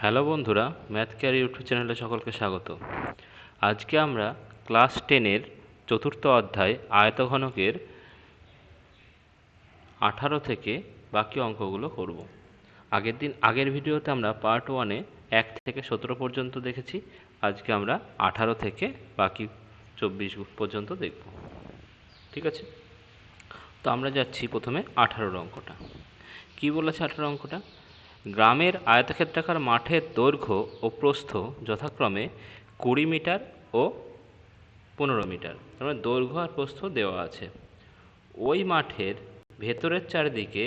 Hello বন্ধুরা, math care YouTube চ্যানেলে সকলকে স্বাগত। আজকে আমরা ক্লাস 10-এর চতুর্থ অধ্যায় আয়তঘনকের 18 থেকে বাকি অঙ্কগুলো করব। আগের ভিডিওতে আমরা পার্ট 1-এ 1 থেকে 17 পর্যন্ত দেখেছি। আজকে আমরা 18 থেকে বাকি 24 পর্যন্ত দেখব। ঠিক আছে, তো আমরা যাচ্ছি প্রথমে 18 অঙ্কটা। কি বলেছে 18 অঙ্কটা? গ্রামের আয়তক্ষেত্রাকার মাঠের দৈর্ঘ্য ও প্রস্থ যথাক্রমে 20 মিটার ও 15 মিটার। মানে দৈর্ঘ্য আর প্রস্থ দেওয়া আছে। ওই মাঠের ভেতরের চারিদিকে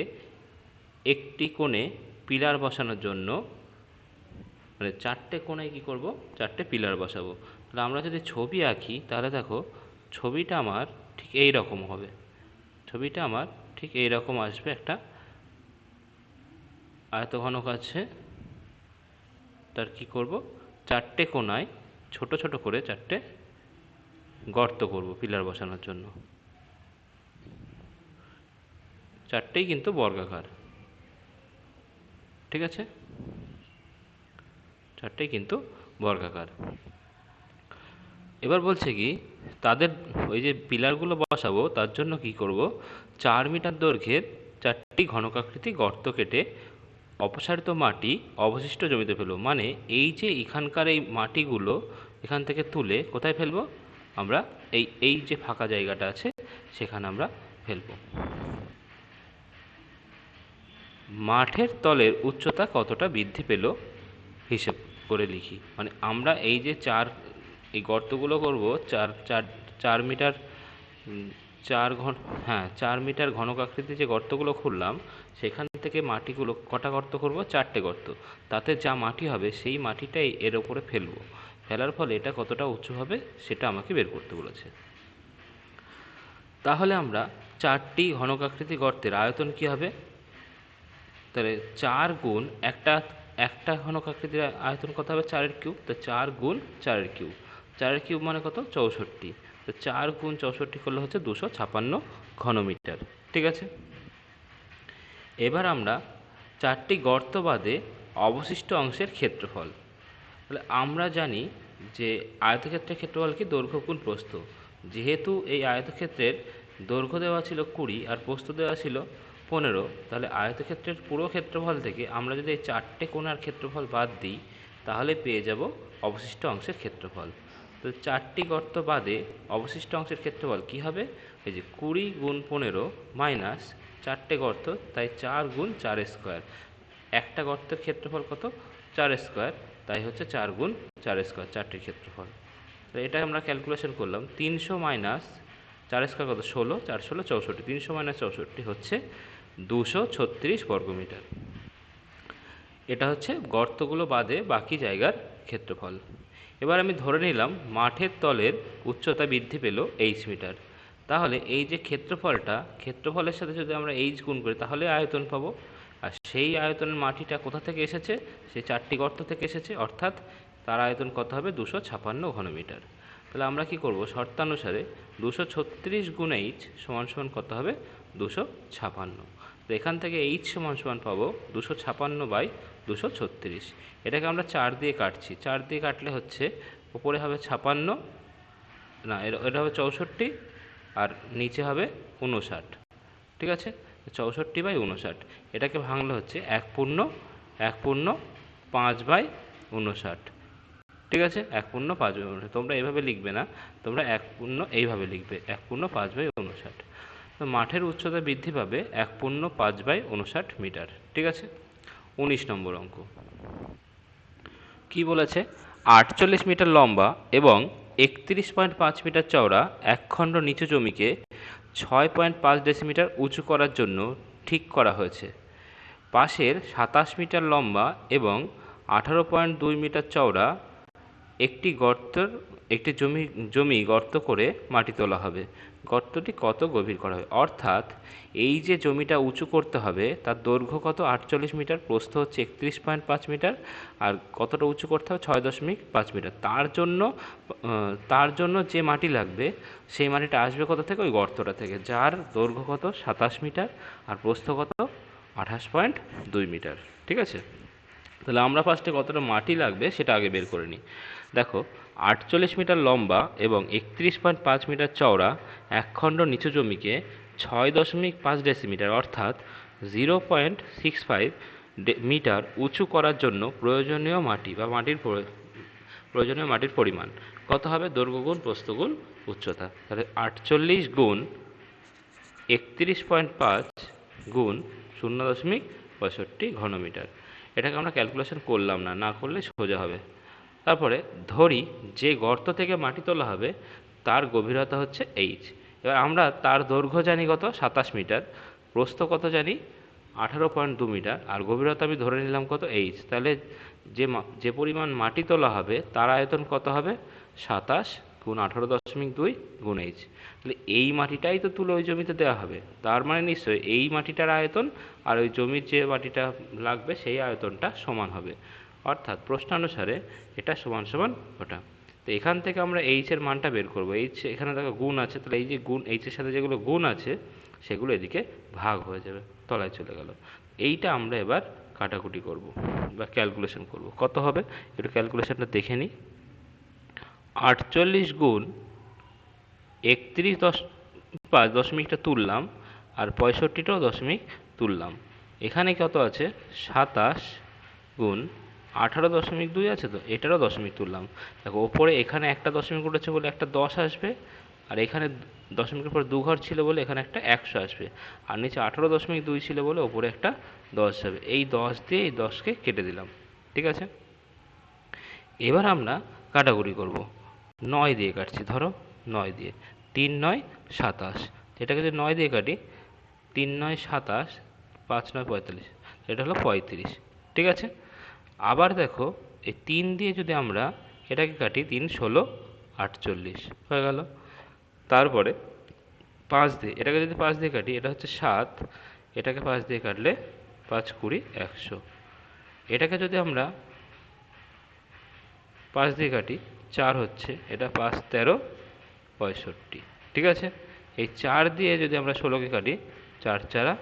একটি কোণে পিলার বসানোর জন্য, মানে 4টে কোণে কি করব, 4টে পিলার বসাবো। তাহলে আমরা যদি ছবি আঁকি তাহলে দেখো ছবিটা আমার ঠিক এই রকম হবে। ছবিটা আমার ঠিক এই রকম আসবে। একটা আয়তঘনক আছে, তার কি করব, 4টে কোণায় ছোট ছোট করে 4টে গর্ত করব পিলার বসানোর জন্য। 4টেই কিন্তু বর্গাকার। ঠিক আছে, 4টেই কিন্তু বর্গাকার। এবার বলছে কি, তাদের ওই যে পিলারগুলো বসাবো তার জন্য কি করব, 4 মিটার দৈর্ঘ্যের 4টি ঘনকাকৃতি গর্ত কেটে অপসারিত মাটি অবশিষ্ট জমিতে ফেলবো। মানে এই যে এখানকার এই মাটিগুলো এখান থেকে তুলে কোথায় ফেলবো, আমরা এই যে ফাঁকা জায়গাটা আছে সেখানে আমরা ফেলবো। মাঠের তলের উচ্চতা কতটা বৃদ্ধি পেল হিসেব করে লিখি। মানে আমরা এই যে এই গর্তগুলো করব 4 মিটার 4 মিটার ঘনকাকৃতি যে গর্তগুলো খুললাম সেখান থেকে মাটিগুলো কটা গর্ত করব, 4টে গর্ত। তাতে যা মাটি হবে সেই মাটিটাই এর ওপরে ফেলবো। ফেলার ফলে এটা কতটা উঁচু হবে সেটা আমাকে বের করতে বলেছে। তাহলে আমরা 4টি ঘনকাকৃতি গর্তের আয়তন কি হবে, তাহলে 4 গুণ একটা ঘনকাকৃতির আয়তন কত হবে, 4-এর কিউব। তো 4 গুণ 4-এর কিউব, 4-এর কিউব মানে কত, 64। তো 4 গুণ 64 করলে হচ্ছে 256 ঘনমিটার। ঠিক আছে, এবার আমরা 4টি গর্ত বাদে অবশিষ্ট অংশের ক্ষেত্রফল। তাহলে আমরা জানি যে আয়তক্ষেত্রের ক্ষেত্রফল কি, দৈর্ঘ্য গুণ প্রস্থ। যেহেতু এই আয়তক্ষেত্রের দৈর্ঘ্য দেওয়া ছিল 20 আর প্রস্থ দেওয়া ছিল 15, তাহলে আয়তক্ষেত্রের পুরো ক্ষেত্রফল থেকে আমরা যদি এই 4টে কোণার ক্ষেত্রফল বাদ দিই তাহলে পেয়ে যাব অবশিষ্ট অংশের ক্ষেত্রফল। তো 4টি গর্ত বাদে অবশিষ্ট অংশের ক্ষেত্রফল কি হবে, এই যে 20 গুণ 15 মাইনাস 4টে গর্ত, তাই 4 গুণ 4 স্কোয়ার। একটা গর্তের ক্ষেত্রফল কত, 4 স্কোয়ার, তাই হচ্ছে 4 গুণ 4 স্কোয়ার 4টির ক্ষেত্রফল। তো এটা আমরা ক্যালকুলেশন করলাম। 300 মাইনাস 4 স্কোয়ার কত, 16, 4 16 64, 300 মাইনাস 64 হচ্ছে 236 বর্গমিটার। এটা হচ্ছে গর্তগুলো বাদে বাকি জায়গার ক্ষেত্রফল। এবার আমি ধরে নিলাম মাঠের তলের উচ্চতা বৃদ্ধি পেল h মিটার। তাহলে এই যে ক্ষেত্রফলের সাথে যদি আমরা h গুণ করি তাহলে আয়তন পাবো। আর সেই আয়তনের মাটিটা কোথা থেকে এসেছে, সেই 4টি গর্ত থেকে এসেছে, অর্থাৎ তার আয়তন কত হবে, 256 ঘনমিটার। তাহলে আমরা কি করব, শর্তানুসারে 236 গুণ h সমান সমান কত হবে, 256। তো এখান থেকে h সমান সমান পাবো 256/236। এটাকে আমরা 4 দিয়ে কাটছি। 4 দিয়ে কাটলে হচ্ছে উপরে হবে 56, না এটা হবে 64 আর নিচে হবে 59। ঠিক আছে, 64/59। এটাকে ভাঙলে হচ্ছে 1.5/59। ঠিক আছে, 1.5/59। তোমরা এইভাবে লিখবে না, তোমরা এইভাবে লিখবে 1.5/59। তো মাঠের উচ্চতা বৃদ্ধি পাবে 1.5/59 মিটার। ঠিক আছে, 19 নম্বর অঙ্ক কি বলেছে, 48 মিটার লম্বা এবং 31.5 মিটার চওড়া এক খণ্ড নিচু জমিকে 6.5 ডেসিমিটার উঁচু করার জন্য ঠিক করা হয়েছে। পাশের 27 মিটার লম্বা এবং 18.2 মিটার চওড়া একটি জমি গর্ত করে মাটি তোলা হবে। গর্তটি কত গভীর করা হবে, অর্থাৎ এই যে জমিটা উঁচু করতে হবে তার দৈর্ঘ্য কত, 48 মিটার, প্রস্থ হচ্ছে 31.5 মিটার, আর কতটা উঁচু করতে হবে, 6.5 মিটার। তার জন্য যে মাটি লাগবে সেই মাটিটা আসবে কোথা থেকে, ওই গর্তটা থেকে, যার দৈর্ঘ্য কত, 27 মিটার আর প্রস্থ কত, 28.2 মিটার। ঠিক আছে, তাহলে আমরা ফার্স্টে কতটা মাটি লাগবে সেটা আগে বের করে নিই। দেখো, 48 মিটার লম্বা এবং 31.5 মিটার চওড়া একখণ্ড নিচু জমিকে 6.5 ডেসিমিটার অর্থাৎ 0.65 মিটার উঁচু করার জন্য প্রয়োজনীয় মাটি বা প্রয়োজনীয় মাটির পরিমাণ কত হবে? দৈর্ঘ্য গুণ প্রস্থ গুণ উচ্চতা। তাহলে 48 গুণ 31.5 গুণ 0.65 ঘনমিটার। এটাকে আমরা ক্যালকুলেশন করলাম না, না করলে সোজা হবে। তারপরে ধরি যে গর্ত থেকে মাটি তোলা হবে তার গভীরতা হচ্ছে এইচ। এবার আমরা তার দৈর্ঘ্য জানি কত? 27 মিটার, প্রস্থ কত জানি? 18.2 মিটার, আর গভীরতা আমি ধরে নিলাম কত? এইচ। তাহলে যে পরিমাণ মাটি তোলা হবে তার আয়তন কত হবে? 27 গুণ 18.2 গুণ এইচ। তাহলে এই মাটিটাই তো তুলে ওই জমিতে দেওয়া হবে, তার মানে নিশ্চয়ই এই মাটিটার আয়তন আর ওই জমির যে মাটিটা লাগবে সেই আয়তনটা সমান হবে। অর্থাৎ প্রশ্নানুসারে এটা সমান সমান ওটা। তো এখান থেকে আমরা এইচের মানটা বের করব। এইচ এখানে দেখো গুণ আছে, তাহলে এই যে গুণ, এইচের সাথে যেগুলো গুণ আছে সেগুলো এদিকে ভাগ হয়ে যাবে, তলায় চলে গেল। এইটা আমরা এবার কাটাকুটি করব বা ক্যালকুলেশন করব। কত হবে একটু ক্যালকুলেশনটা দেখে নিই। 48 গুণ 31.5 তুললাম, আর 65টাও দশমিক তুললাম। এখানে কত আছে? 27 গুণ 18.2 আছে, তো এটারও দশমিক তুললাম। দেখো ওপরে এখানে একটা দশমিক উঠেছে বলে একটা 10 আসবে, আর এখানে দশমিকের পর 2 ঘর ছিল বলে এখানে একটা 100 আসবে, আর নিচে 18.2 ছিল বলে ওপরে একটা 10 যাবে। এই 10 দিয়ে এই 10কে কেটে দিলাম, ঠিক আছে। এবার আমরা কাটাকুটি করব। 9 দিয়ে কাটছি, ধরো 9 দিয়ে, 3 9 27। এটাকে যদি 9 দিয়ে কাটি, 3 9 27, 5 9 45, এটা হলো 35, ঠিক আছে। আবার দেখো এই 3 দিয়ে যদি আমরা এটাকে কাটি, 3 16 48 হয়ে গেল। তারপরে 5 দিয়ে, এটাকে যদি 5 দিয়ে কাটি, এটা হচ্ছে 7, এটাকে 5 দিয়ে কাটলে 5 20 100। এটাকে যদি আমরা 5 দিয়ে কাটি, 4 হচ্ছে, এটা 5 13 65, ঠিক আছে। এই 4 দিয়ে যদি আমরা 16কে কাটি, 4 4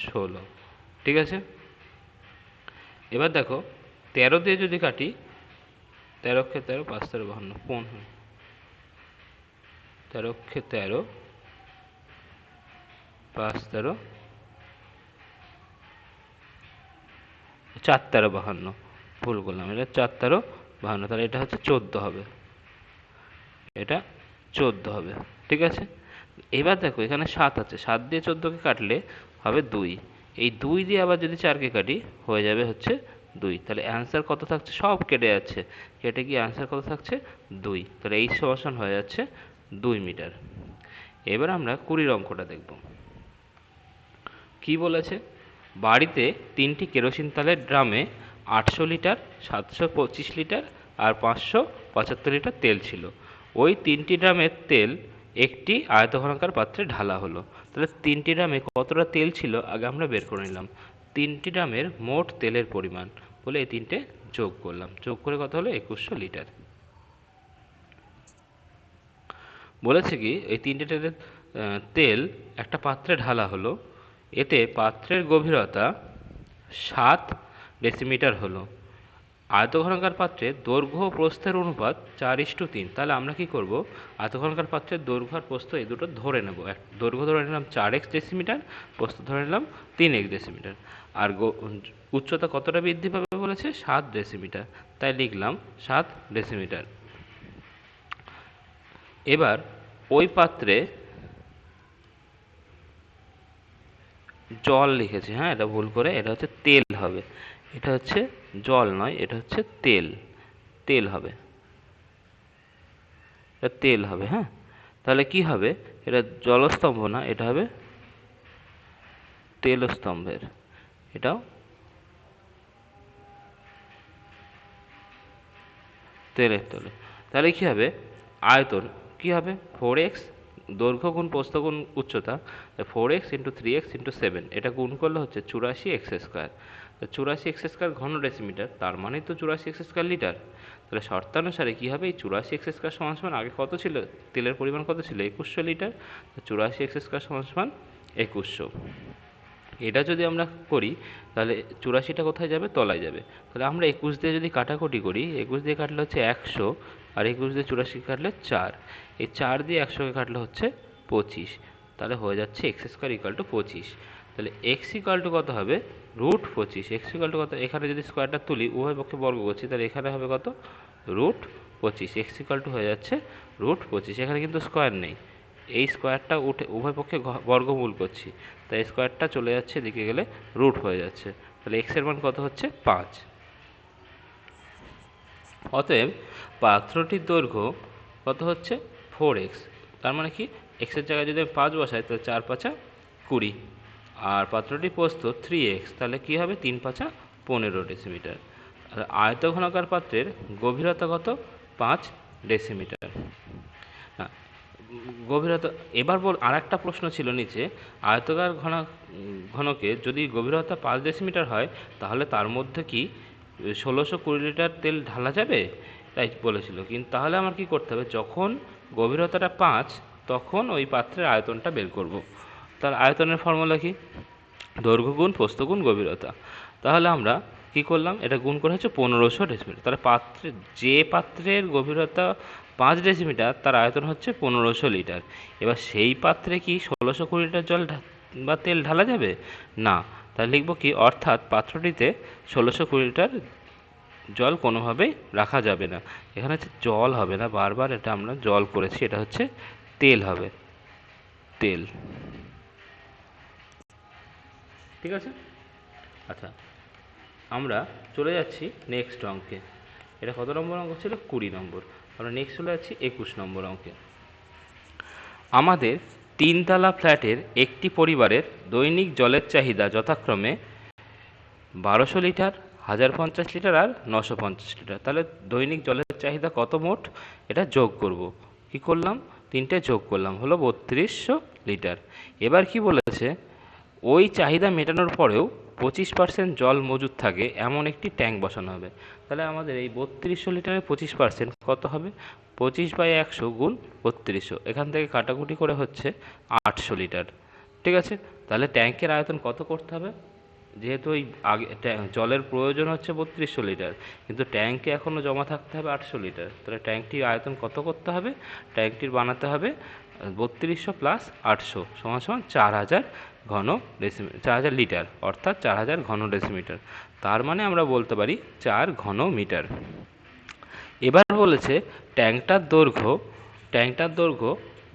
16, ঠিক আছে। এবার দেখো 13 দিয়ে যদি কাটি, 13 কে 13, 5 13 52, 13 কে 13, 5 13, 4 13 52, ভুল করলাম, এটা 4 13 52, তাহলে এটা হচ্ছে 14 হবে, এটা 14 হবে, ঠিক আছে। এবার দেখো এখানে 7 আছে, 7 দিয়ে 14কে কাটলে হবে 2, এই 2 দিয়ে আবার যদি 4কে কাটি হয়ে যাবে হচ্ছে 2। তাহলে অ্যান্সার কত থাকছে? সব কেটে যাচ্ছে, কেটে গিয়ে অ্যান্সার কত থাকছে? 2। তাহলে এই সমান হয়ে যাচ্ছে 2 মিটার। এবার আমরা 20 অঙ্কটা দেখব। কি বলেছে? বাড়িতে 3টি কেরোসিন তেলের ড্রামে 800 লিটার, 725 লিটার আর 575 লিটার তেল ছিল। ওই 3টি ড্রামের তেল একটি আয়তঘনাকার পাত্রে ঢালা হলো। তাহলে 3টি ড্রামে কতটা তেল ছিল আগে আমরা বের করে নিলাম। 3টি ড্রামের মোট তেলের পরিমাণ বলে এই 3টে যোগ করলাম, যোগ করে কত হলো? 2100 লিটার। বলেছে কি এই 3টে তেল একটা পাত্রে ঢালা হলো, এতে পাত্রের গভীরতা 7 ডেসিমিটার হলো। আয়তঘনাকার পাত্রের দৈর্ঘ্য ও প্রস্থের অনুপাত 4:3। তাহলে আমরা কি করব? আয়তঘনাকার পাত্রের দৈর্ঘ্য আর প্রস্থ এই দুটো ধরে নেব। দৈর্ঘ্য ধরে নিলাম 4x ডেসিমিটার, প্রস্থ ধরে নিলাম 3x ডেসিমিটার, আর উচ্চতা কতটা বৃদ্ধি পাবে বলেছে? 7 ডেসিমিটার, তাই লিখলাম 7 ডেসিমিটার। এবার ওই পাত্রে জল লিখেছে, হ্যাঁ এটা ভুল করে, এটা হচ্ছে তেল হবে, এটা হচ্ছে জল নয়, এটা হচ্ছে তেল, তেল হবে, এটা তেল হবে, হ্যাঁ। তাহলে কি হবে? এটা জলস্তম্ভ না, এটা হবে তেলস্তম্ভের, এটাও তেলের তলে। তাহলে কি হবে? আয়তন কি হবে? 4x, দৈর্ঘ্য গুণ প্রস্থ গুণ উচ্চতা, 4x ইন্টু 3x ইন্টু 7, এটা গুণ করলে হচ্ছে 84x²। 84x² ঘন ডেসিমিটার, তার মানেই তো 84x² লিটার। তাহলে শর্তানুসারে কি হবে? এই 84x² সমান সমান আগে কত ছিল? তেলের পরিমাণ কত ছিল? 2100 লিটার। 84x² সমান সমান 2100। এটা যদি আমরা করি তাহলে 84টা কোথায় যাবে? তলায় যাবে। তাহলে আমরা 21 দিয়ে যদি কাটাকুটি করি, 21 দিয়ে কাটলে হচ্ছে 100, আর 21 দিয়ে 84 কাটলে 4, এই 4 দিয়ে 100কে কাটলে হচ্ছে 25, তাহলে হয়ে যাচ্ছে x² = 25। তাহলে x = কত হবে? √25। x = কত? এখানে যদি স্কোয়ারটা তুলি, উভয় পক্ষে বর্গ করছি, তাহলে এখানে হবে কত? √25। x = হয়ে যাচ্ছে √25। এখানে কিন্তু স্কোয়ার নেই, এই স্কোয়ারটা উঠে উভয় পক্ষে বর্গমূল করছি, তাই স্কোয়ারটা চলে যাচ্ছে, এদিকে গেলে রুট হয়ে যাচ্ছে। তাহলে x এর মান কত হচ্ছে? 5। অতএব পাত্রটির দৈর্ঘ্য কত হচ্ছে? 4x। তার মানে কি, x এর জায়গায় যদি আমি 5 বসাই তাহলে 4 5 20, আর পাত্রটির প্রস্থ 3x, তাহলে কি হবে? 3 5 15 ডেসিমিটার। আর আয়তঘনাকার পাত্রের গভীরতা কত? 5 ডেসিমিটার। না, গভীরতা এবার আর একটা প্রশ্ন ছিল নিচে, আয়তকার ঘনকে যদি গভীরতা 5 ডেসিমিটার হয় তাহলে তার মধ্যে কি 1620 লিটার তেল ঢালা যাবে? তাই বলেছিল। কিন্তু তাহলে আমার কি করতে হবে? যখন গভীরতাটা 5 তখন ওই পাত্রের আয়তনটা বের করব। তার আয়তনের ফর্মুলা কি? দৈর্ঘ্য গুণ প্রস্থ গুণ গভীরতা। তাহলে আমরা কি করলাম? এটা গুণ করে হচ্ছে 1500 ডেসিমিটার। তাহলে যে পাত্রের গভীরতা 5 ডেসিমিটার তার আয়তন হচ্ছে 1500 লিটার। এবার সেই পাত্রে কি 1620 লিটার জল বা তেল ঢালা যাবে? না। তাহলে লিখব কি? অর্থাৎ পাত্রটিতে 1620 লিটার জল কোনোভাবেই রাখা যাবে না। এখানে হচ্ছে জল হবে না, বারবার এটা আমরা জল করেছি, এটা হচ্ছে তেল হবে, তেল। ঠিক আছে? আচ্ছা, আমরা চলে যাচ্ছি নেক্সট অঙ্কে। এটা কত নম্বর অঙ্ক ছিল? 20 নম্বর। আমরা নেক্সট চলে যাচ্ছি 21 নম্বর অঙ্কে। আমাদের 3 তলা ফ্ল্যাটের একটি পরিবারের দৈনিক জলের চাহিদা যথাক্রমে 1200 লিটার, 1050 লিটার আর 950 লিটার। তাহলে দৈনিক জলের চাহিদা কত মোট? এটা যোগ করব। কি করলাম? তিনটে যোগ করলাম, হলো 3200 লিটার। এবার কি বলেছে? ওই চাহিদা মেটানোর পরেও 25% জল মজুদ থাকে এমন একটি ট্যাঙ্ক বসানো হবে। তাহলে আমাদের এই 3200 লিটারের 25% কত হবে? 25/100 গুণ 3200, এখান থেকে কাটাকুটি করে হচ্ছে 800 লিটার। ঠিক আছে? তাহলে ট্যাঙ্কের আয়তন কত করতে হবে? যেহেতু ওই আগে জলের প্রয়োজন হচ্ছে 3200 লিটার, কিন্তু ট্যাঙ্কে এখনও জমা থাকতে হবে 800 লিটার। তাহলে ট্যাঙ্কটির আয়তন কত করতে হবে? ট্যাঙ্কটির বানাতে হবে 3200 প্লাস 800 সমান সমান 4000 ঘন ডেসিমিটার, 4000 লিটার, অর্থাৎ 4000 ঘন ডেসিমিটার। তার মানে আমরা বলতে পারি 4 ঘন মিটার। এবার বলেছে ট্যাঙ্কটার দৈর্ঘ্য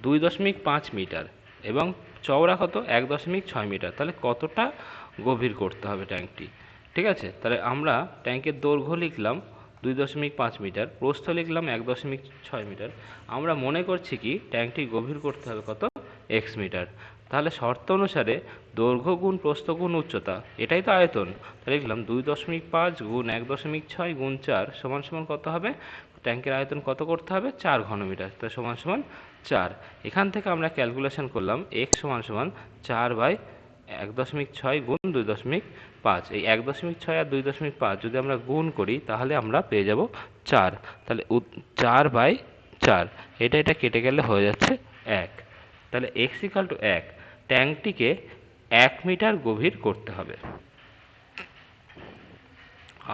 2.5 মিটার এবং চওড়া কত? 1.6 মিটার। তাহলে কতটা গভীর করতে হবে ট্যাঙ্কটি? ঠিক আছে? তাহলে আমরা ট্যাঙ্কের দৈর্ঘ্য লিখলাম 2.5 মিটার, প্রস্থ লিখলাম 1.6 মিটার। আমরা মনে করছি কি ট্যাঙ্কটি গভীর করতে হবে কত? x metre. তাহলে শর্ত অনুসারে দৈর্ঘ্য গুণ প্রস্থ গুণ উচ্চতা, এটাই তো আয়তন। তাহলে লিখলাম 2.5 গুণ 1.6 গুণ 4 সমান সমান কত হবে? ট্যাঙ্কের আয়তন কত করতে হবে? 4 ঘনমিটার। তাহলে সমান সমান 4। এখান থেকে আমরা ক্যালকুলেশন করলাম x সমান সমান 4/1.6 গুণ 2.5। এই 1.6 আর 2.5 যদি আমরা গুণ করি তাহলে আমরা পেয়ে যাব 4। তাহলে 4/4, এটা কেটে গেলে হয়ে যাচ্ছে 1। তাহলে x = 1। ট্যাঙ্কটিকে 1 মিটার গভীর করতে হবে।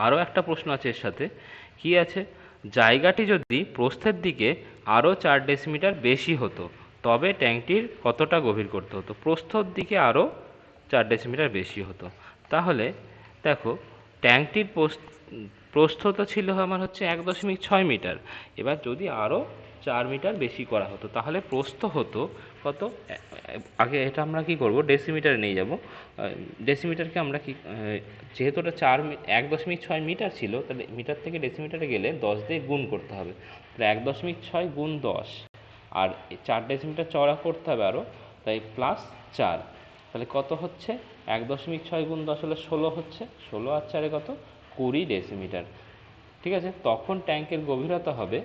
আরও একটা প্রশ্ন আছে এর সাথে, কি আছে? জায়গাটি যদি প্রস্থের দিকে আরও 4 ডেসিমিটার বেশি হতো তবে ট্যাঙ্কটির কতটা গভীর করতে হতো? প্রস্থর দিকে আরও 4 ডেসিমিটার বেশি হতো। তাহলে দেখো, ট্যাঙ্কটির প্রস্থ তো ছিল আমার হচ্ছে 1.6 মিটার। এবার যদি আরও 4 মিটার বেশি করা হতো তাহলে প্রস্থ হতো কত? আগে এটা আমরা কি করব? ডেসিমিটারে নিয়ে যাব। ডেসিমিটারকে আমরা কি, যেহেতু ওটা 1.6 মিটার ছিল, তাহলে মিটার থেকে ডেসিমিটারে গেলে 10 দিয়ে গুণ করতে হবে। তাহলে 1.6 গুণ 10, আর 4 ডেসিমিটার চওড়া করতে হবে আরও, তাই প্লাস 4। তাহলে কত হচ্ছে? 1.6 গুণ 10 হলে 16 হচ্ছে, 16 আর 4 কত? 20 ডেসিমিটার। ঠিক আছে? তখন ট্যাঙ্কের গভীরতা হবে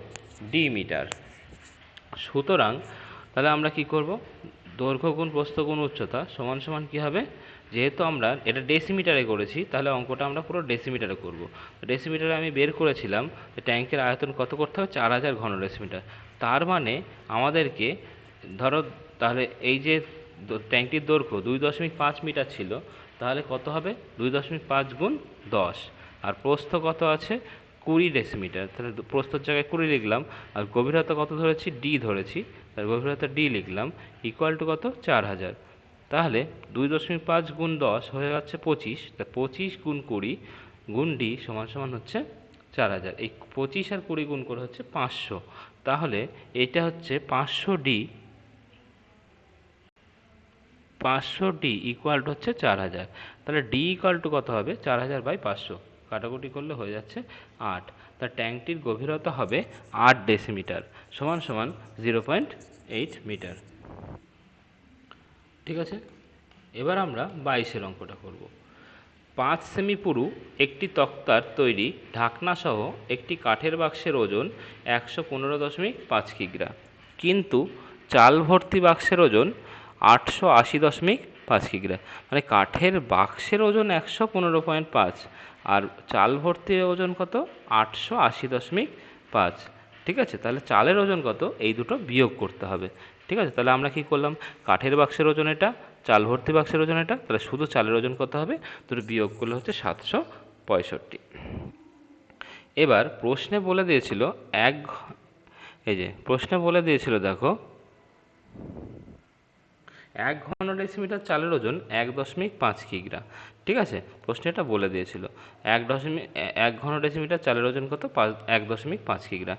ডি মিটার। সুতরাং তাহলে আমরা কি করব? দৈর্ঘ্য গুণ প্রস্থ গুণ উচ্চতা সমান সমান কী হবে? যেহেতু আমরা এটা ডেসিমিটারে করেছি তাহলে অঙ্কটা আমরা পুরো ডেসিমিটারে করব। ডেসিমিটারে আমি বের করেছিলাম ট্যাঙ্কের আয়তন কত করতে হবে? 4000 ঘন ডেসিমিটার। তার মানে আমাদেরকে ধরো, তাহলে এই যে ট্যাঙ্কটির দৈর্ঘ্য 2.5 মিটার ছিল, তাহলে কত হবে 2.5 গুণ 10, আর প্রস্থ কত আছে 20 ডেসিমিটার, তাহলে প্রস্থর জায়গায় 20 লিখলাম, আর গভীরতা কত ধরেছি ডি ধরেছি, তাহলে গভীরতা ডি লিখলাম, ইকুয়াল টু কত 4000। তাহলে 2.5 গুণ 10 হয়ে যাচ্ছে 25, তা 25 গুণ 20 গুণ ডি সমান সমান হচ্ছে 4000। এই 25 আর 20 গুণ করে হচ্ছে 500, তাহলে এটা হচ্ছে 500 ডি ইকুয়াল টু হচ্ছে 4000। তাহলে ডি ইকুয়াল টু কত হবে 4000/500, কাটাকুটি করলে হয়ে যাচ্ছে 8। তার ট্যাঙ্কটির গভীরতা হবে 8 ডেসিমিটার সমান সমান 0.8 মিটার। ঠিক আছে, এবার আমরা 22-এর অঙ্কটা করব। 5 সেমি পুরু একটি তক্তার তৈরি ঢাকনাসহ একটি কাঠের বাক্সের ওজন 115.5 কিগ্রা, কিন্তু চাল ভর্তি বাক্সের ওজন 880.5 কিগ্রা। মানে কাঠের বাক্সের ওজন 115.5 আর চাল ভর্তির ওজন কত 880.5। ঠিক আছে, তাহলে চালের ওজন কত এই দুটো বিয়োগ করতে হবে। ঠিক আছে, তাহলে আমরা কি করলাম, কাঠের বাক্সের ওজন এটা, চাল ভর্তি বাক্সের ওজন এটা, তাহলে শুধু চালের ওজন কত হবে, দুটো বিয়োগ করলে হচ্ছে 765। এবার প্রশ্নে বলে দিয়েছিল প্রশ্নে বলে দিয়েছিল দেখো 1 ঘন ডেসিমিটার চালের ওজন 1.5 কিগ্রা। ঠিক আছে, প্রশ্নে এটা বলে দিয়েছিল 1 ঘন ডেসিমিটার চালের ওজন কত 1.5 কিগ্রা।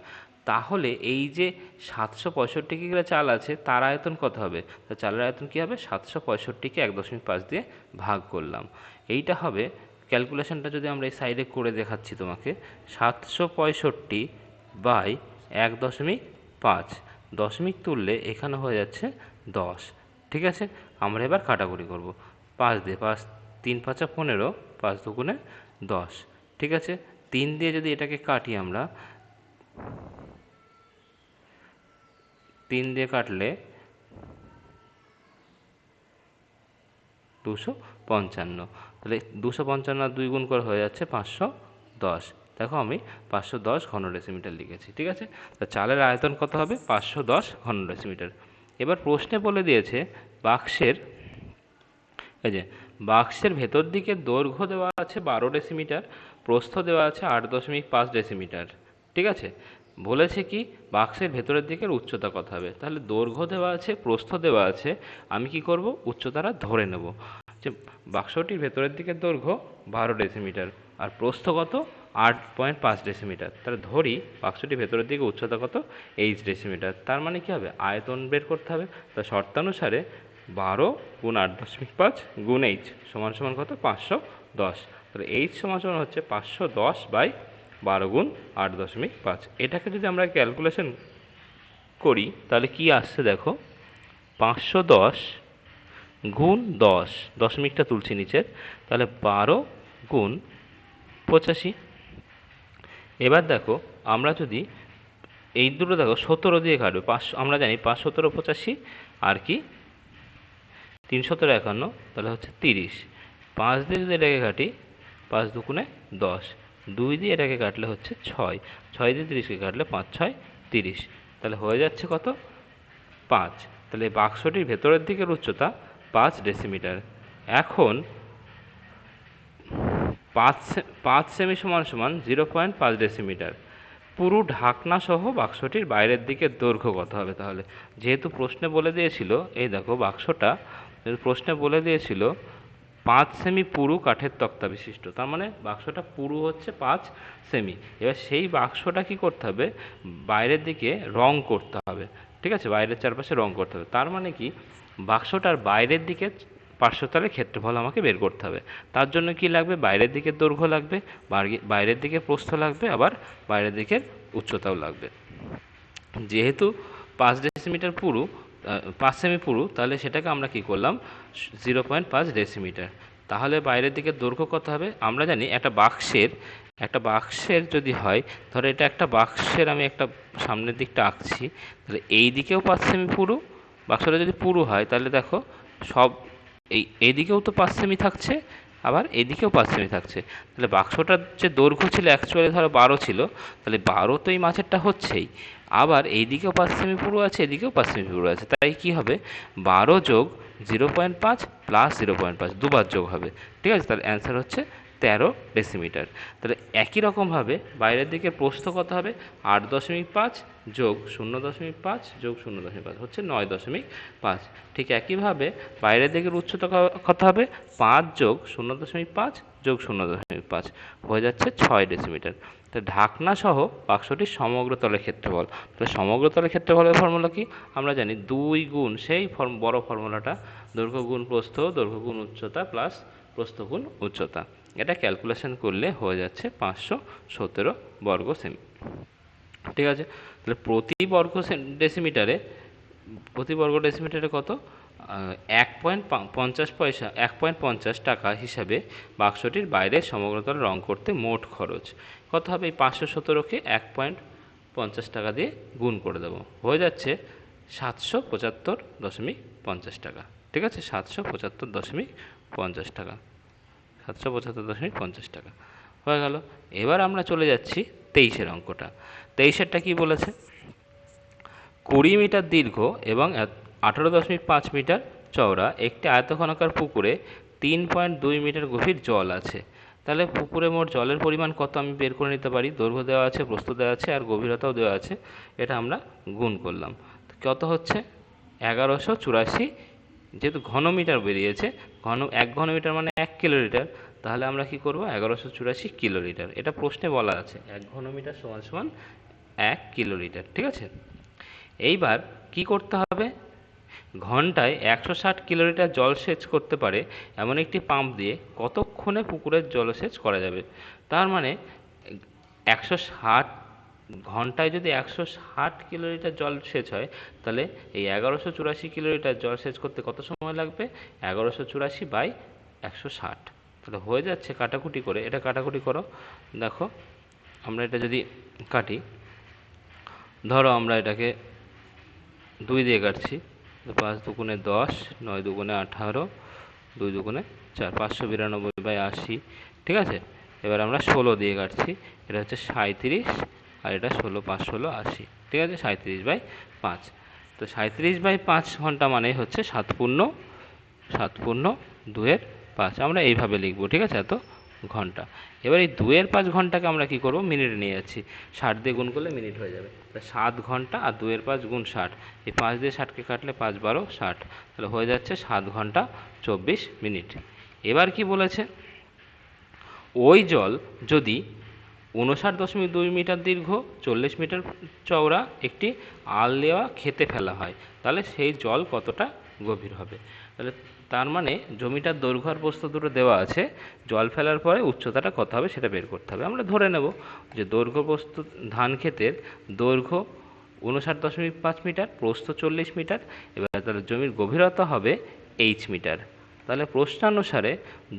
তাহলে এই যে 765 কিগ্রা চাল আছে তার আয়তন কত হবে, তো চালের আয়তন কী হবে 765কে 1.5 দিয়ে ভাগ করলাম, এইটা হবে ক্যালকুলেশনটা যদি আমরা এই সাইডে করে দেখাচ্ছি তোমাকে, 765/1.5, দশমিক তুললে এখানে হয়ে যাচ্ছে 10। ঠিক আছে, আমরা এবার কাটাকুটি করব 5 দিয়ে, 5 3 5 15, 5 দুগুণে 10। ঠিক আছে, 3 দিয়ে যদি এটাকে কাটি আমরা, 3 দিয়ে কাটলে 255, তাহলে 255 আর 2 গুণ করে হয়ে যাচ্ছে 510। দেখো আমি 510 ঘন ডেসিমিটার লিখেছি। ঠিক আছে, তা চালের আয়তন কত হবে 510 ঘন ডেসিমিটার। এবার প্রশ্নে বলে দিয়েছে বাক্সের ভেতর দিকে দৈর্ঘ্য দেওয়া আছে 12 ডেসিমিটার, প্রস্থ দেওয়া আছে 8.5 ডেসিমিটার। ঠিক আছে, বলেছে কি বাক্সের ভেতরের দিকের উচ্চতা কত হবে, তাহলে দৈর্ঘ্য দেওয়া আছে, প্রস্থ দেওয়া আছে, আমি কি করব উচ্চতাটা ধরে নেব যে বাক্সটির ভেতরের দিকের দৈর্ঘ্য 12 ডেসিমিটার আর প্রস্থ কত 8.5 ডেসিমিটার, তাহলে ধরি বাক্সটির ভেতরের দিকে উচ্চতা কত 8 ডেসিমিটার। তার মানে কি হবে আয়তন বের করতে হবে, তা শর্তানুসারে 12 গুণ 8.5 গুণ এইচ সমান সমান কত 510, তাহলে এইচ সমান সমান হচ্ছে 510/12 গুণ 8.5। এটাকে যদি আমরা ক্যালকুলেশন করি তাহলে কি আসছে দেখো, 510 গুণ 10, দশমিকটা তুলছি নিচের, তাহলে 12 গুণ 85। এবার দেখো আমরা যদি এই দুটো দেখো 17 দিয়ে কাটবে, 5 আমরা জানি 5 17 85 আর কি 3 17 51, তাহলে হচ্ছে 30। 5 দিয়ে যদি এটাকে কাটি 5 দুগুণে 10, 2 দিয়ে এটাকে কাটলে হচ্ছে 6, 6 দিয়ে 30কে কাটলে 5 6 30, তাহলে হয়ে যাচ্ছে কত 5। তাহলে বাক্সটির ভেতরের দিকের উচ্চতা 5 ডেসিমিটার। এখন 5 সেমি সমান সমান 0.5 ডেসিমিটার। পুরো ঢাকনা সহ বাক্সটির বাইরের দিকে দৈর্ঘ্য কত হবে, তাহলে যেহেতু প্রশ্নে বলে দিয়েছিল, এই দেখো বাক্সটা প্রশ্নে বলে দিয়েছিল 5 সেমি পুরু কাঠের তক্তা বিশিষ্ট, তার মানে বাক্সটা পুরু হচ্ছে 5 সেমি। এবার সেই বাক্সটা কি করতে হবে বাইরের দিকে রং করতে হবে। ঠিক আছে, বাইরের চারপাশে রং করতে হবে, তার মানে কি বাক্সটার বাইরের দিকে পার্শ্বতলের ক্ষেত্রফল আমাকে বের করতে হবে। তার জন্য কি লাগবে বাইরের দিকের দৈর্ঘ্য লাগবে, বাইরের দিকে প্রস্থ লাগবে, আবার বাইরের দিকের উচ্চতাও লাগবে। যেহেতু 5 ডেসিমিটার পুরু 5 সেমি পুরু, তাহলে সেটাকে আমরা কি করলাম 0.5 ডেসিমিটার। তাহলে বাইরের দিকে দৈর্ঘ্য কত হবে, আমরা জানি একটা বাক্সের যদি হয়, ধরো এটা একটা বাক্সের আমি একটা সামনের দিকটা আঁকছি, তাহলে এই দিকেও 5 সেমি পুরু, বাক্সটা যদি পুরু হয় তাহলে দেখো সব এইদিকেও তো 5 সেমি থাকছে, আবার এদিকেও 5 সেমি থাকছে, তাহলে বাক্সটার যে দৈর্ঘ্য ছিল অ্যাকচুয়ালি ধরো 12 ছিল, তাহলে 12 তো এই মাঝেরটা হচ্ছেই, আবার এইদিকেও 5 সেমি পুরো আছে, এদিকেও 5 সেমি পুরো আছে, তাই কি হবে 12 যোগ 0.5 প্লাস 0.5 দুবার যোগ হবে। ঠিক আছে, তাহলে অ্যান্সার হচ্ছে 13 ডেসিমিটার। তাহলে একই রকমভাবে বাইরের দিকে প্রস্থ কত হবে 8.5 যোগ 0.5 যোগ 0.5 হচ্ছে 9.5। ঠিক একইভাবে বাইরের দিকের উচ্চতা কত হবে 5 যোগ 0.5 যোগ 0.5 হয়ে যাচ্ছে 6 ডেসিমিটার। তো ঢাকনা সহ বাক্সটির সমগ্র তলের ক্ষেত্রফল। তো সমগ্র তলের ক্ষেত্রফলের ফর্মুলা কি আমরা জানি 2 গুণ সেই বড় ফর্মুলাটা, দৈর্ঘ্য গুণ প্রস্থ, দৈর্ঘ্য গুণ উচ্চতা প্লাস প্রস্থ গুণ উচ্চতা। এটা ক্যালকুলেশন করলে হয়ে যাচ্ছে 517 বর্গ সেমি। ঠিক আছে, তাহলে প্রতি বর্গ ডেসিমিটারে কত 1.50 টাকা হিসাবে বাক্সটির বাইরের সমগ্রতল রং করতে মোট খরচ কত হবে। এই 517কে 1.50 টাকা দিয়ে গুণ করে দেবো, হয়ে যাচ্ছে 775.50 টাকা। ঠিক আছে, 775.50 টাকা, 775.50 টাকা হয়ে গেল। এবার আমরা চলে যাচ্ছি 23-এর অঙ্কটা। 23-এরটা কি বলেছে 20 মিটার দীর্ঘ এবং 18.5 মিটার চওড়া একটি আয়তঘনাকার পুকুরে 3.2 মিটার গভীর জল আছে। তাহলে পুকুরে মোট জলের পরিমাণ কত আমি বের করে নিতে পারি। দৈর্ঘ্য দেওয়া আছে, প্রস্থ দেওয়া আছে, আর গভীরতাও দেওয়া আছে। এটা আমরা গুণ করলাম, কত হচ্ছে 1184। যেহেতু ঘনমিটার বেরিয়েছে, 1 ঘনমিটার মানে 1 কিলোলিটার, তাহলে আমরা কি করব 1184 কিলোলিটার। এটা প্রশ্নে বলা আছে 1 ঘনমিটার সমান সমান 1 কিলোলিটার। ঠিক আছে, এইবার কি করতে হবে ঘন্টায় 160 কিলোলিটার জলসেচ করতে পারে এমন একটি পাম্প দিয়ে কতক্ষণে পুকুরের জলসেচ করা যাবে। তার মানে 160 ঘন্টায় যদি 160 কিলোলিটার জল সেচ হয়, তাহলে এই 1184 কিলোলিটার জল সেচ করতে কত সময় লাগবে 1184/160। তাহলে হয়ে যাচ্ছে কাটাকুটি করে, এটা কাটাকুটি করো, দেখো আমরা এটা যদি কাটি, ধরো আমরা এটাকে 2 দিয়ে কাটছি, 5 দুগুণে 10, 9 দুগুণে 18, 2 দুগুণে 4, 592/80। ঠিক আছে, এবার আমরা 16 দিয়ে কাটছি, এটা হচ্ছে 37, আর এটা 16, 5 16 80। ঠিক আছে, 37/5। তো 37/5 ঘন্টা মানে হচ্ছে 7 পূর্ণ 2/5, আমরা এইভাবে লিখবো। ঠিক আছে, এত ঘন্টা। এবার এই 2/5 ঘন্টাকে আমরা কি করব মিনিটে নিয়ে যাচ্ছি, 60 দিয়ে গুণ করলে মিনিট হয়ে যাবে। 7 ঘন্টা আর 2/5 গুণ 60, এই 5 দিয়ে 60কে কাটলে 5 12 60, তাহলে হয়ে যাচ্ছে 7 ঘন্টা 24 মিনিট। এবার কি বলেছে ওই জল যদি 59.2 মিটার দীর্ঘ 40 মিটার চওড়া একটি আল দেওয়া খেতে ফেলা হয়, তাহলে সেই জল কতটা গভীর হবে। তাহলে তার মানে জমিটার দৈর্ঘ্য আর প্রস্থ দুটো দেওয়া আছে, জল ফেলার পরে উচ্চতাটা কত হবে সেটা বের করতে হবে। আমরা ধরে নেব যে দৈর্ঘ্য প্রস্থ ধান ক্ষেতের দৈর্ঘ্য 59.5 মিটার, প্রস্থ 40 মিটার, এবার তাহলে জমির গভীরতা হবে h মিটার। তাহলে প্রশ্নানুসারে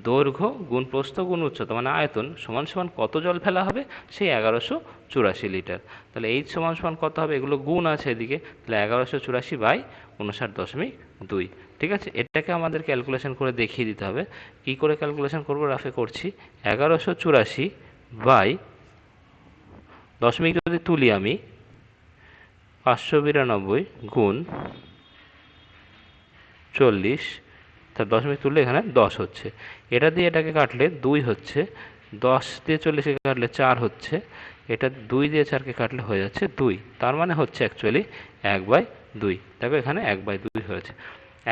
দৈর্ঘ্য গুণ প্রস্থ গুণ উচ্চতা মানে আয়তন সমান সমান কত জল ফেলা হবে, সেই 1184 লিটার। তাহলে h সমান সমান কত হবে, এগুলো গুণ আছে এদিকে, তাহলে 1184/59.2। ঠিক আছে, এটাকে আমাদের ক্যালকুলেশন করে দেখিয়ে দিতে হবে। কি করে ক্যালকুলেশন করব, রাফে করছি। 1184/দশমিক যদি তুলি আমি 592 গুণ 40, তার দশমিক তুললে এখানে 10 হচ্ছে। এটা দিয়ে এটাকে কাটলে 2 হচ্ছে, 10 দিয়ে 40কে কাটলে 4 হচ্ছে, এটা 2 দিয়ে 4কে কাটলে হয়ে যাচ্ছে 2। তার মানে হচ্ছে অ্যাকচুয়ালি 1/2। দেখো এখানে 1/2 হয়েছে।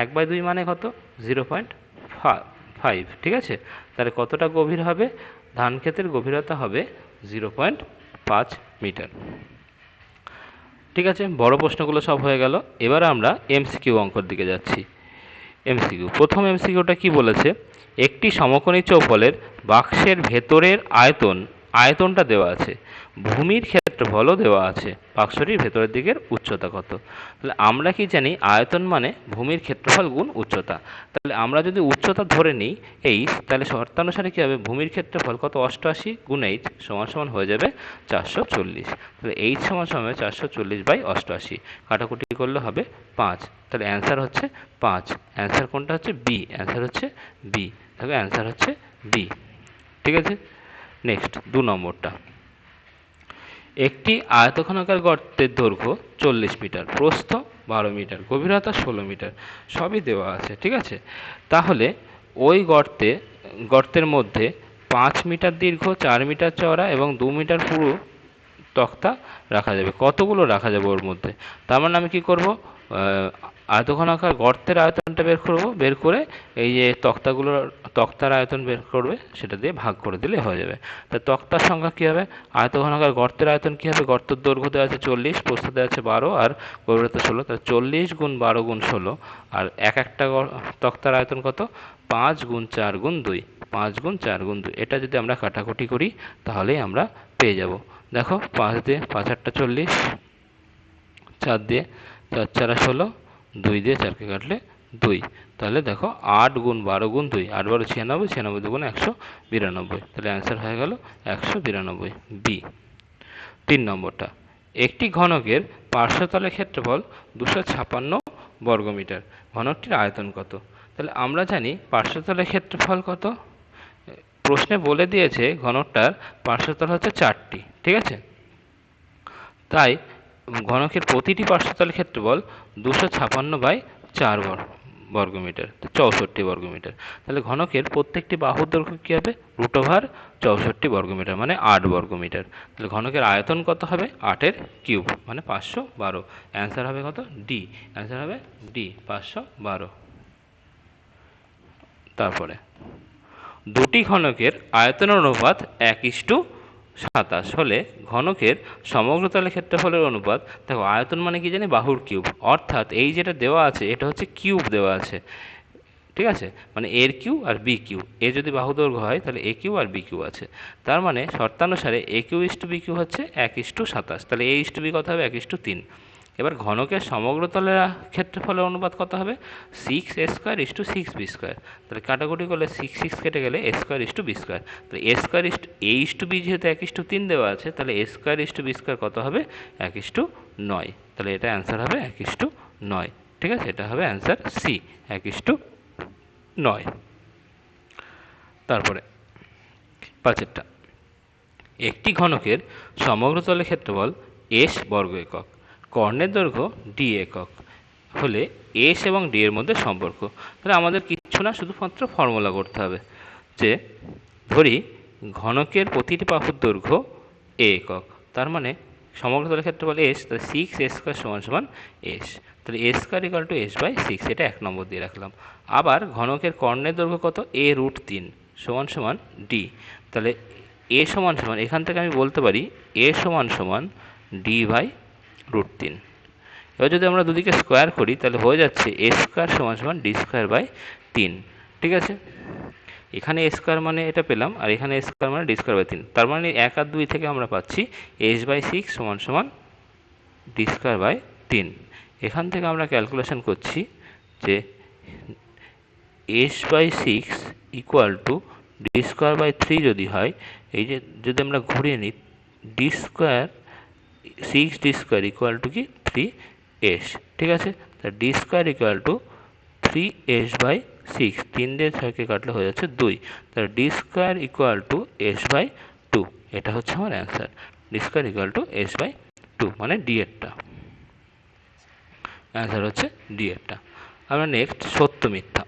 1/2 মানে কত 0.5। ঠিক আছে, তাহলে কতটা গভীর হবে, ধান ক্ষেতের গভীরতা হবে 0.5 মিটার। ঠিক আছে, বড় প্রশ্নগুলো সব হয়ে গেল। এবার আমরা এমসিকিউ অঙ্কের দিকে যাচ্ছি। এমসিকিউ, প্রথম এমসিকিউটা কি বলেছে, একটি সমকোণী চৌফলের বাক্সের ভেতরের আয়তনটা দেওয়া আছে, ভূমির ক্ষেত্রফলও দেওয়া আছে, বাক্সটির ভেতরের দিকের উচ্চতা কত। তাহলে আমরা কি জানি আয়তন মানে ভূমির ক্ষেত্রফল গুণ উচ্চতা। তাহলে আমরা যদি উচ্চতা ধরে নিই h, তাহলে শর্তানুসারে কী হবে ভূমির ক্ষেত্রফল কত 88 গুণ h সমান সমান হয়ে যাবে 440। তাহলে h সমান সমান 440/88, কাটাকুটি করলে হবে 5। তাহলে অ্যান্সার হচ্ছে 5। অ্যান্সার কোনটা হচ্ছে বি, অ্যান্সার হচ্ছে বি। দেখো অ্যান্সার হচ্ছে বি। ঠিক আছে, নেক্সট 2 নম্বরটা। একটি আয়তঘনাকার গর্তের দৈর্ঘ্য 40 মিটার, প্রস্থ 12 মিটার, গভীরতা 16 মিটার, সবই দেওয়া আছে, ঠিক আছে। তাহলে ওই গর্তের মধ্যে 5 মিটার দীর্ঘ, 4 মিটার চওড়া এবং 2 মিটার পুরু তক্তা রাখা যাবে। কতগুলো রাখা যাবে ওর মধ্যে? তার মানে আমি কি করব, আয়তঘনাকার গর্তের আয়তনটা বের করে এই যে তক্তার আয়তন বের করবে সেটা দিয়ে ভাগ করে দিলে হয়ে যাবে। তা তক্তার সংখ্যা কী হবে, আয়তঘনাকার গর্তের আয়তন কী হবে, গর্তের দৈর্ঘ্য দেওয়া আছে 40, প্রস্থ দেওয়া আছে 12 আর গভীরতা 16, তাহলে 40 গুণ 12 গুণ 16 আর একটা তক্তার আয়তন কত, 5 গুণ 4 গুণ 2, 5 গুণ 4 গুণ 2। এটা যদি আমরা কাটাকুটি করি তাহলেই আমরা পেয়ে যাব। দেখো 5 দিয়ে 5 8 40, 4 দিয়ে 4 4 16, 2 দিয়ে 4কে কাটলে 2, তাহলে দেখো 8 গুণ 12 গুণ 2, 8 12 96, 96 দুগুণ 192, তাহলে অ্যান্সার হয়ে গেল 192, বি। 3 নম্বরটা, একটি ঘনকের পার্শ্বতলের ক্ষেত্রফল 256 বর্গমিটার, ঘনকটির আয়তন কত? তাহলে আমরা জানি পার্শ্বতলের ক্ষেত্রফল কত, প্রশ্নে বলে দিয়েছে ঘনকটার পার্শ্বতল হচ্ছে 4টি, ঠিক আছে। তাই ঘনকের প্রতিটি পার্শ্বতলের ক্ষেত্রফল 256/4 বর্গমিটার, 64 বর্গমিটার। তাহলে ঘনকের প্রত্যেকটি বাহুর দৈর্ঘ্য কী হবে, √64 বর্গমিটার মানে 8 বর্গমিটার। তাহলে ঘনকের আয়তন কত হবে, 8-এর কিউব মানে 512। অ্যান্সার হবে কত, ডি। অ্যান্সার হবে ডি, 512। তারপরে দুটি ঘনকের আয়তনের অনুপাত 1:27 হলে ঘনকের সমগ্রতলের ক্ষেত্রফলের অনুপাত, দেখো আয়তন মানে কি জানি, বাহুর কিউব, অর্থাৎ এই যেটা দেওয়া আছে এটা হচ্ছে কিউব দেওয়া আছে, ঠিক আছে, মানে এর কিউ আর বি কিউ, এ যদি বাহু দৈর্ঘ্য হয় তাহলে এ কিউ আর বি কিউ আছে, তার মানে শর্তানুসারে এ কিউ ইস্টু বি কিউ হচ্ছে 1:27, তাহলে এ ইস্টু বি কত হবে, 1:3। এবার ঘনকের সমগ্রতলের ক্ষেত্রফলের অনুপাত কত হবে, 6a²/6b², তাহলে কাটাকুটি করলে 6 কেটে গেলে a²/b², তাহলে a²/a/b যেহেতু 1:3 দেওয়া আছে তাহলে a²/b² কত হবে, 1:9, তাহলে এটা অ্যান্সার হবে 1:9, ঠিক আছে, এটা হবে অ্যান্সার সি, 1:9। তারপরে 5এরটা, একটি ঘনকের সমগ্রতলের ক্ষেত্রফল এস বর্গ একক, কর্ণের দৈর্ঘ্য ডি একক হলে এস এবং ডি এর মধ্যে সম্পর্ক। তাহলে আমাদের কিচ্ছু না, শুধুমাত্র ফর্মুলা করতে হবে যে ধরি ঘনকের প্রতিটি বাহুর দৈর্ঘ্য এ একক, তার মানে সমগ্রতলের ক্ষেত্রফল এস, তাহলে 6a² = এস, তাহলে a² = s/6, এটা 1 নম্বর দিয়ে রাখলাম। আবার ঘনকের কর্ণের দৈর্ঘ্য কত, a√3 = ডি, তাহলে এ সমান এখান থেকে আমি বলতে পারি এ সমান d/√3। এবার যদি আমরা দুদিকে স্কোয়ার করি তাহলে হয়ে যাচ্ছে a² = d²/3, ঠিক আছে। এখানে a² মানে এটা পেলাম, আর এখানে a² মানে d²/3, তার মানে 1 আর 2 থেকে আমরা পাচ্ছি s/6 = d²/3। এখান থেকে আমরা ক্যালকুলেশন করছি যে s/6 = d²/3 যদি হয়, এই যে যদি আমরা ঘুরিয়ে নিই d², 6d² = কি 3s, ঠিক আছে, তা d² = 3s/6, 3 দিয়ে 6কে কাটলে হয়ে যাচ্ছে 2, তাহলে d² = s/2, এটা হচ্ছে আমার অ্যান্সার, d² = s/2 মানে ডি এরটা অ্যান্সার হচ্ছে ডি এরটা। আমরা নেক্সট সত্য মিথ্যা।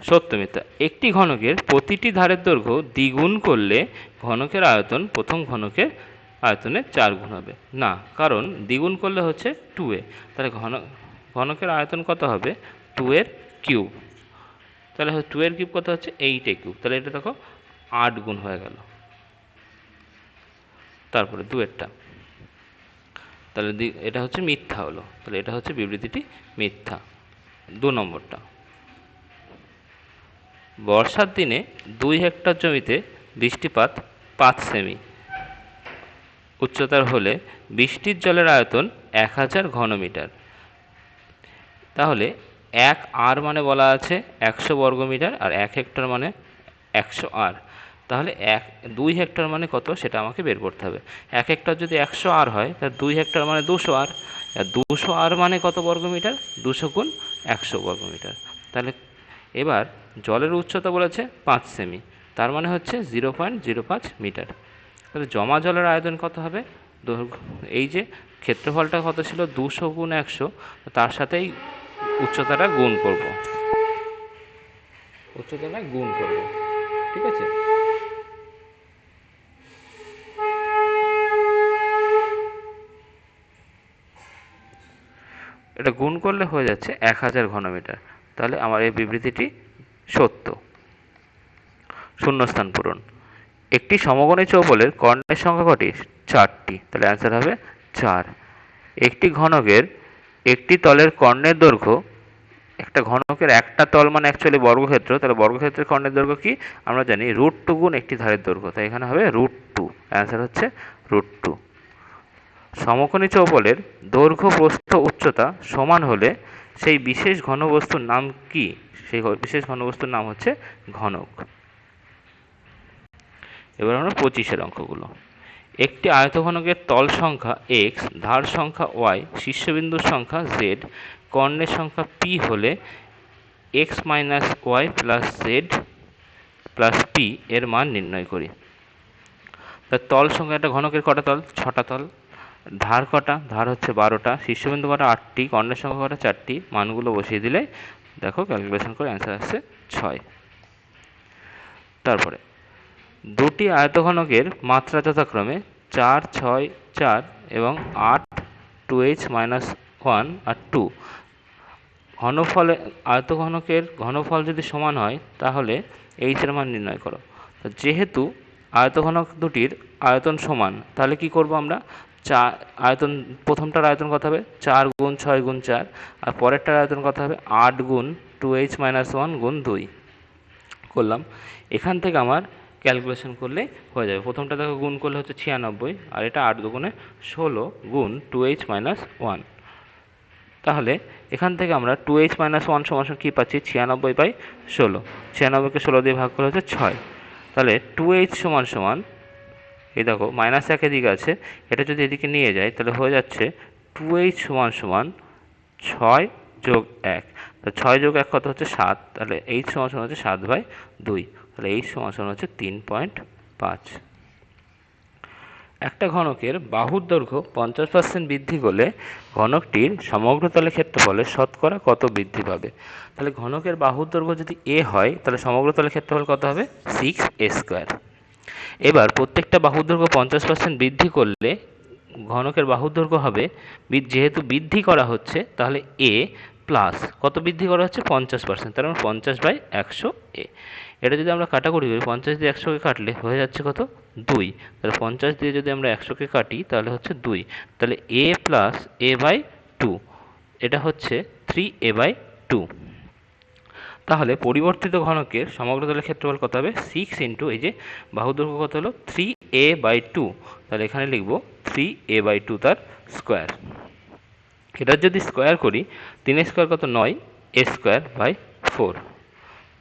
সত্য মিথ্যা, একটি ঘনকের প্রতিটি ধারের দৈর্ঘ্য দ্বিগুণ করলে ঘনকের আয়তন প্রথম ঘনকের আয়তনের 4 গুণ হবে না, কারণ দ্বিগুণ করলে হচ্ছে 2a, তাহলে ঘনকের আয়তন কত হবে, 2 এর কিউব, তাহলে 2 এর কিউব কত হচ্ছে 8a কিউব, তাহলে এটা দেখো 8 গুণ হয়ে গেল। তারপরে 2এরটা, তাহলে এটা হচ্ছে মিথ্যা হলো, তাহলে এটা হচ্ছে বিবৃতিটি মিথ্যা। 2 নম্বরটা, বর্ষার দিনে 2 হেক্টর জমিতে বৃষ্টিপাত 5 সেমি উচ্চতার হলে বৃষ্টির জলের আয়তন 1000 ঘনমিটার। তাহলে 1 আর মানে বলা আছে 100 বর্গমিটার আর 1 হেক্টর মানে 100 আর, তাহলে 2 হেক্টর মানে কত সেটা আমাকে বের করতে হবে। 1 হেক্টর যদি 100 আর হয় তাহলে 2 হেক্টর মানে 200 আর, আর 200 আর মানে কত বর্গমিটার, 200 গুণ 100 বর্গমিটার। তাহলে এবার জলের উচ্চতা বলেছে 5 সেমি, তার মানে হচ্ছে 0.05 মিটার, তাহলে জমা জলের আয়তন কত হবে? এই যে ক্ষেত্রফলটা কত ছিল 200 গুণ 100, তার সাথেই উচ্চতাটা গুণ করব, ঠিক আছে? এটা গুণ করলে হয়ে যাচ্ছে 1000 ঘনমিটার। তাহলে আমার এই বিবৃতিটি সত্য। শূন্যস্থান পূরণ। একটি সমকোণী চৌবলের কর্ণের সংখ্যা কটি? 4টি। তাহলে অ্যান্সার হবে 4। একটি ঘনকের একটি তলের কর্ণের দৈর্ঘ্য, একটা ঘনকের একটা তল মানে অ্যাকচুয়ালি বর্গক্ষেত্র, তাহলে বর্গক্ষেত্রের কর্ণের দৈর্ঘ্য কি আমরা জানি? √2 গুণ একটি ধারের দৈর্ঘ্য, তাই এখানে হবে √2। অ্যান্সার হচ্ছে √2। সমকোণী চৌবলের দৈর্ঘ্য, প্রস্থ, উচ্চতা সমান হলে সেই বিশেষ ঘনবস্তুর নাম কি? সেই বিশেষ ঘনবস্তুর নাম হচ্ছে ঘনক। এবার আমরা 25-এর অঙ্কগুলো। একটি আয়তঘনকের তল সংখ্যা x, ধার সংখ্যা y, শীর্ষবিন্দুর সংখ্যা z, কর্ণের সংখ্যা p হলে x minus y plus z plus p এর মান নির্ণয় করি। তার তল সংখ্যা, একটা ঘনকের কটা তল? 6টা তল। ধার কটা? ধার হচ্ছে 12টা। শীর্ষবিন্দু কটা? 8টি। কর্ণের সংখ্যা কটা? 4টি। মানগুলো বসিয়ে দিলে দেখো ক্যালকুলেশন করে অ্যান্সার আসছে 6। তারপরে দুটি আয়তঘনকের মাত্রা যথাক্রমে 4, 6, 4 এবং 8, 2h মাইনাস 1 আর 2। ঘনফলে আয়তঘনকের ঘনফল যদি সমান হয় তাহলে h এর মান নির্ণয় করো। যেহেতু আয়তঘনক দুটির আয়তন সমান, তাহলে কি করব আমরা? আয়তন, প্রথমটার আয়তন কত হবে? 4 গুণ 6 গুণ 4, আর পরেরটার আয়তন কত হবে? 8 গুণ 2h মাইনাস 1 গুণ 2 করলাম। এখান থেকে আমার ক্যালকুলেশন করলে হয়ে যাবে। প্রথমটা দেখো গুণ করলে হচ্ছে 96, আর এটা 8 দুগুণে 16 গুণ 2h মাইনাস 1। তাহলে এখান থেকে আমরা 2h মাইনাস 1 সমান কী পাচ্ছি? 96/16। 96কে 16 দিয়ে ভাগ করলে হচ্ছে 6। তাহলে 2h সমান এই দেখো মাইনাস 1 এদিকে আছে, এটা যদি এদিকে নিয়ে যায় তাহলে হয়ে যাচ্ছে 2h সমান 6 যোগ 1। তো 6 যোগ 1 কত হচ্ছে? 7। তাহলে h সমান হচ্ছে 7/2। তাহলে h সমান হচ্ছে 3.5। একটা ঘনকের বাহুর দৈর্ঘ্য 50% বৃদ্ধি করলে ঘনকটির সমগ্র তলের ক্ষেত্রফলের শতকরা কত বৃদ্ধি পাবে? তাহলে ঘনকের বাহুর দৈর্ঘ্য যদি a হয় তাহলে সমগ্র তলের ক্ষেত্রফল কত হবে? 6a²। এবার প্রত্যেকটা বাহুর দৈর্ঘ্য 50% বৃদ্ধি করলে ঘনকের বাহুর দৈর্ঘ্য হবে, যেহেতু বৃদ্ধি করা হচ্ছে তাহলে a প্লাস কত বৃদ্ধি করা হচ্ছে? 50%, তার মানে 50/100a। এটা যদি আমরা কাটাকুটি করি, 50 দিয়ে 100কে কাটলে হয়ে যাচ্ছে কত? 2। তাহলে 50 দিয়ে যদি আমরা 100কে কাটি তাহলে হচ্ছে 2। তাহলে a প্লাস a/2, এটা হচ্ছে 3a/2। তাহলে পরিবর্তিত ঘনকের সমগ্র তলের ক্ষেত্রফল কত হবে? 6 ইন্টু এই যে বাহুর দৈর্ঘ্য কত হলো? 3a/2। তাহলে এখানে লিখব 3a/2 তার স্কোয়ার। এটার যদি স্কোয়ার করি, 3 স্কোয়ার কত? 9, a²/4।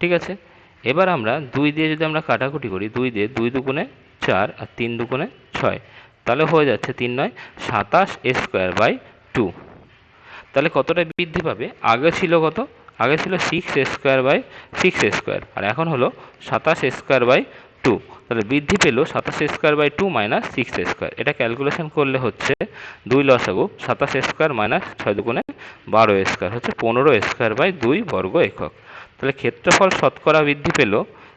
ঠিক আছে। এবার আমরা 2 দিয়ে যদি আমরা কাটাকুটি করি, 2 দিয়ে 2 দুগুণে 4 আর 3 দুগুণে 6, তাহলে হয়ে যাচ্ছে 3 9 27 a²/2। তাহলে কতটা বৃদ্ধি পাবে? আগে ছিল কত? আগে ছিল 6 a²/6 a², আর এখন হলো 27 a²/2। তাহলে বৃদ্ধি পেল 27 a²/2 মাইনাস 6 a²। এটা ক্যালকুলেশন করলে হচ্ছে 2 লসাগু 27 a² মাইনাস 6 দুগুণে 12 a² হচ্ছে 15 a²/2 বর্গ একক। তাহলে ক্ষেত্রফল শতকরা বৃদ্ধি পেল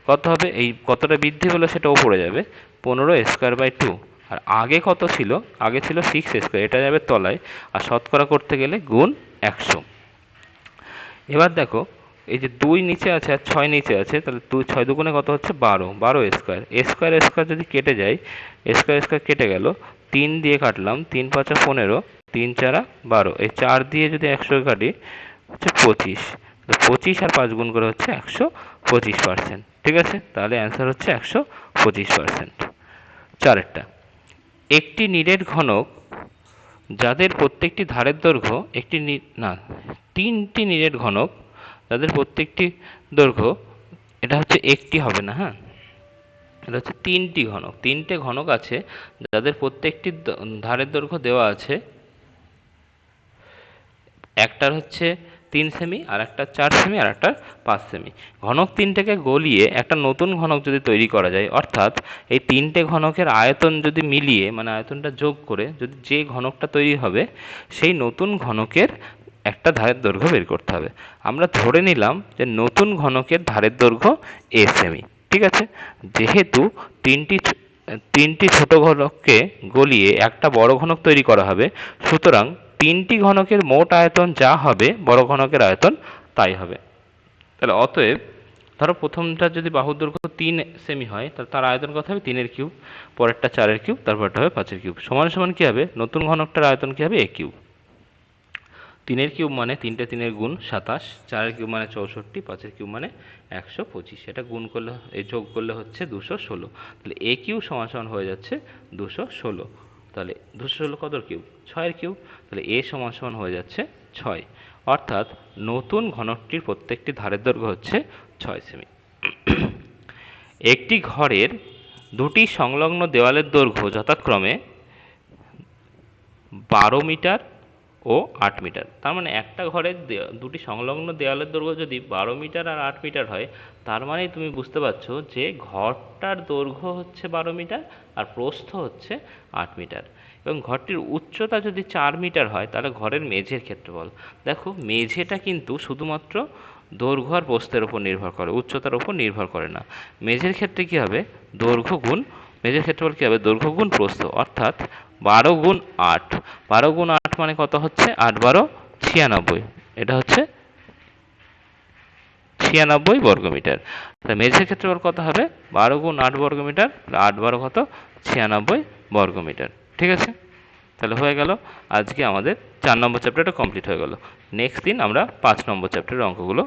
কত হবে? এই কতটা বৃদ্ধি পেলো সেটাও পড়ে যাবে 15 a²/2। আর আগে কত ছিল? আগে ছিল 6 a², এটা যাবে তলায়, আর শতকরা করতে গেলে গুণ 100। এবার দেখো এই যে 2 নিচে আছে আর 6 নিচে আছে, তাহলে 6 দুগুণে কত হচ্ছে? 12 a²। a² যদি কেটে যায়, a² কেটে গেল, 3 দিয়ে কাটলাম, 3 5 15, 3 4 12, এই 4 দিয়ে যদি 100 কাটি হচ্ছে 25। 25 আর 5 গুণ করে হচ্ছে 125%। ঠিক আছে, তাহলে অ্যান্সার হচ্ছে 125%। চারেরটা, একটি নিরেট ঘনক যাদের প্রত্যেকটি ধারের দৈর্ঘ্য তিনটি নিরেট ঘনক যাদের প্রত্যেকটি দৈর্ঘ্য, এটা হচ্ছে একটি হবে না, হ্যাঁ, এটা হচ্ছে তিনটে ঘনক আছে যাদের প্রত্যেকটি ধারের দৈর্ঘ্য দেওয়া আছে। একটার হচ্ছে 3 সেমি, আর একটা 4 সেমি, আর একটা 5 সেমি। ঘনক তিনটেকে গলিয়ে একটা নতুন ঘনক যদি তৈরি করা যায়, অর্থাৎ এই তিনটে ঘনকের আয়তন যদি মিলিয়ে মানে আয়তনটা যোগ করে যদি যে ঘনকটা তৈরি হবে সেই নতুন ঘনকের একটা ধারের দৈর্ঘ্য বের করতে হবে। আমরা ধরে নিলাম যে নতুন ঘনকের ধারের দৈর্ঘ্য a সেমি। ঠিক আছে, যেহেতু তিনটি ছোট ঘনককে গলিয়ে একটা বড় ঘনক তৈরি করা হবে, সুতরাং তিনটি ঘনকের মোট আয়তন যা হবে বড় ঘনকের আয়তন তাই হবে। তাহলে অতএব ধরো প্রথমটা যদি বাহুর দৈর্ঘ্য 3 সেমি হয়, তাহলে তার আয়তন কত হবে? 3 এর কিউব, পরেরটা 4-এর কিউব, তারপরটা হবে 5-এর কিউব। সমান সমান কি হবে? নতুন ঘনকটার আয়তন কি হবে? a cube. 3-এর কিউব মানে 3 3 গুণ 27, 4-এর কিউব মানে 64, 5-এর কিউব মানে 125। এটা গুণ করলে এই যোগ করলে হচ্ছে 216। তাহলে a কিউব সমান সমান হয়ে যাচ্ছে 216। তাহলে 216 কতর কিউব? 6-এর কিউব। তাহলে a সমান সমান হয়ে যাচ্ছে 6। অর্থাৎ নতুন ঘনকটির প্রত্যেকটি ধারের দৈর্ঘ্য হচ্ছে 6 সেমি। একটি ঘরের দুটি সংলগ্ন দেওয়ালের দৈর্ঘ্য যথাক্রমে 12 মিটার ও 8 মিটার। তার মানে একটা ঘরের দুটি সংলগ্ন দেওয়ালের দৈর্ঘ্য যদি 12 মিটার আর 8 মিটার হয়, তার মানে তুমি বুঝতে পারছো যে ঘরটার দৈর্ঘ্য হচ্ছে 12 মিটার আর প্রস্থ হচ্ছে 8 মিটার। এবং ঘরটির উচ্চতা যদি 4 মিটার হয়, তাহলে ঘরের মেঝের ক্ষেত্রফল। দেখো, মেঝেটা কিন্তু শুধুমাত্র দৈর্ঘ্য আর প্রস্থের উপর নির্ভর করে, উচ্চতার উপর নির্ভর করে না। মেঝের ক্ষেত্রে কি হবে? দৈর্ঘ্য গুণ মেঝের ক্ষেত্রফল কি হবে? দৈর্ঘ্য গুণ প্রস্থ, অর্থাৎ 12 গুণ 8। 12 গুণ 8 মানে কত হচ্ছে? 8 12 96। এটা হচ্ছে 96 বর্গমিটার। তাহলে মেঝের ক্ষেত্রফল কত হবে? 12 গুণ 8 বর্গমিটার, 8 12 কত? 96 বর্গমিটার। ঠিক আছে, তাহলে হয়ে গেল। আজকে আমাদের 4 নম্বর চ্যাপ্টারটা কমপ্লিট হয়ে গেল। নেক্সট দিন আমরা 5 নম্বর চ্যাপ্টারের অঙ্কগুলো